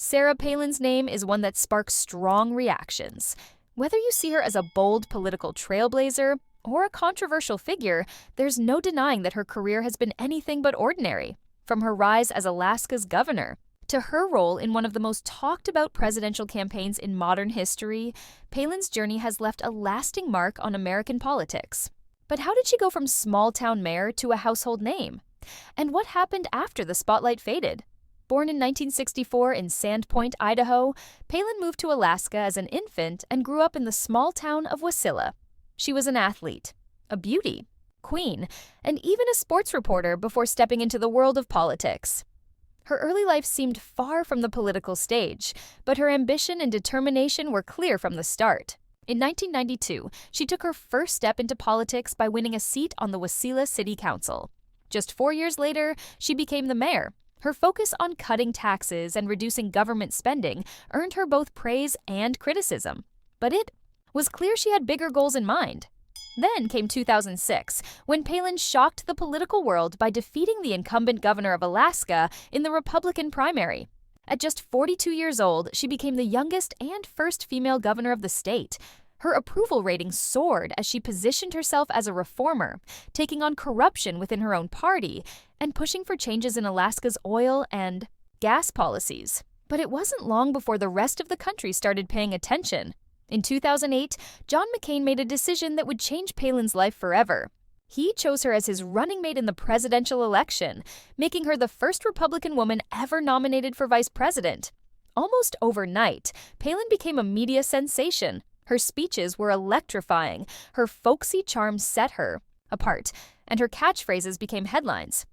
Sarah Palin's name is one that sparks strong reactions. Whether you see her as a bold political trailblazer or a controversial figure, there's no denying that her career has been anything but ordinary. From her rise as Alaska's governor to her role in one of the most talked about presidential campaigns in modern history, Palin's journey has left a lasting mark on American politics. But how did she go from small-town mayor to a household name? And what happened after the spotlight faded? Born in 1964 in Sandpoint, Idaho, Palin moved to Alaska as an infant and grew up in the small town of Wasilla. She was an athlete, a beauty, queen, and even a sports reporter before stepping into the world of politics. Her early life seemed far from the political stage, but her ambition and determination were clear from the start. In 1992, she took her first step into politics by winning a seat on the Wasilla City Council. Just 4 years later, she became the mayor. Her focus on cutting taxes and reducing government spending earned her both praise and criticism. But it was clear she had bigger goals in mind. Then came 2006, when Palin shocked the political world by defeating the incumbent governor of Alaska in the Republican primary. At just 42 years old, she became the youngest and first female governor of the state. Her approval rating soared as she positioned herself as a reformer, taking on corruption within her own party and pushing for changes in Alaska's oil and gas policies. But it wasn't long before the rest of the country started paying attention. In 2008, John McCain made a decision that would change Palin's life forever. He chose her as his running mate in the presidential election, making her the first Republican woman ever nominated for vice president. Almost overnight, Palin became a media sensation. Her speeches were electrifying, her folksy charm set her apart, and her catchphrases became headlines.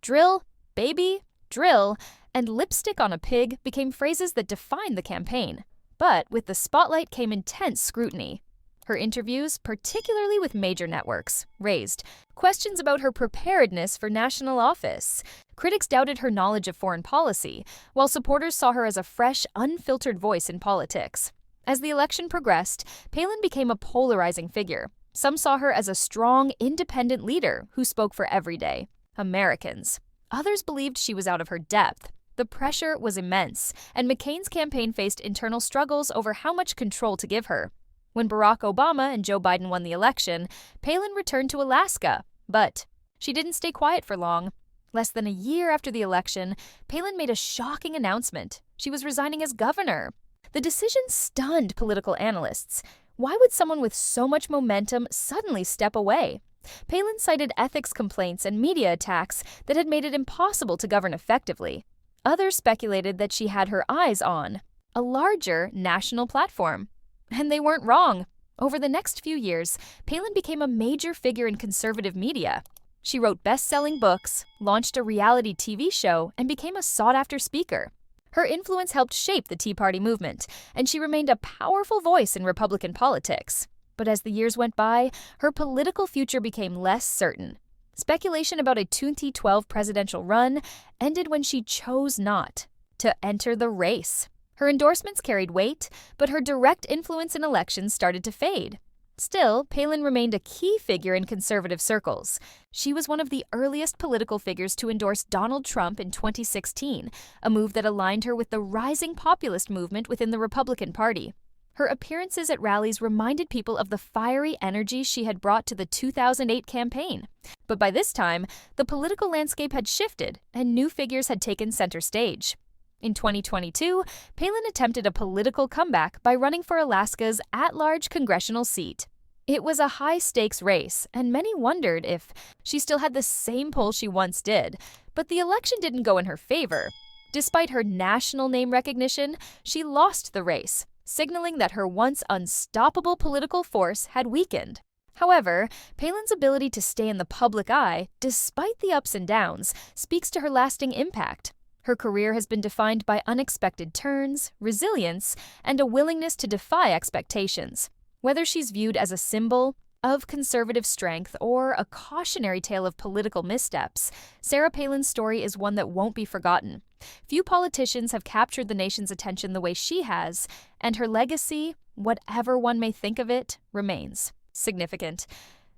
Drill, baby, drill, and lipstick on a pig became phrases that defined the campaign. But with the spotlight came intense scrutiny. Her interviews, particularly with major networks, raised questions about her preparedness for national office. Critics doubted her knowledge of foreign policy, while supporters saw her as a fresh, unfiltered voice in politics. As the election progressed, Palin became a polarizing figure. Some saw her as a strong, independent leader who spoke for everyday Americans. Others believed she was out of her depth. The pressure was immense, and McCain's campaign faced internal struggles over how much control to give her. When Barack Obama and Joe Biden won the election, Palin returned to Alaska, but she didn't stay quiet for long. Less than a year after the election, Palin made a shocking announcement. She was resigning as governor. The decision stunned political analysts. Why would someone with so much momentum suddenly step away? Palin cited ethics complaints and media attacks that had made it impossible to govern effectively. Others speculated that she had her eyes on a larger national platform. And they weren't wrong. Over the next few years, Palin became a major figure in conservative media. She wrote best-selling books, launched a reality TV show, and became a sought-after speaker. Her influence helped shape the Tea Party movement, and she remained a powerful voice in Republican politics. But as the years went by, her political future became less certain. Speculation about a 2012 presidential run ended when she chose not to enter the race. Her endorsements carried weight, but her direct influence in elections started to fade. Still, Palin remained a key figure in conservative circles. She was one of the earliest political figures to endorse Donald Trump in 2016, a move that aligned her with the rising populist movement within the Republican Party. Her appearances at rallies reminded people of the fiery energy she had brought to the 2008 campaign. But by this time, the political landscape had shifted, and new figures had taken center stage. In 2022, Palin attempted a political comeback by running for Alaska's at-large congressional seat. It was a high-stakes race, and many wondered if she still had the same pull she once did. But the election didn't go in her favor. Despite her national name recognition, she lost the race, signaling that her once unstoppable political force had weakened. However, Palin's ability to stay in the public eye, despite the ups and downs, speaks to her lasting impact. Her career has been defined by unexpected turns, resilience, and a willingness to defy expectations. Whether she's viewed as a symbol of conservative strength or a cautionary tale of political missteps, Sarah Palin's story is one that won't be forgotten. Few politicians have captured the nation's attention the way she has, and her legacy, whatever one may think of it, remains significant.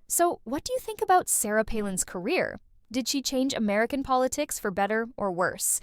So, what do you think about Sarah Palin's career? Did she change American politics for better or worse?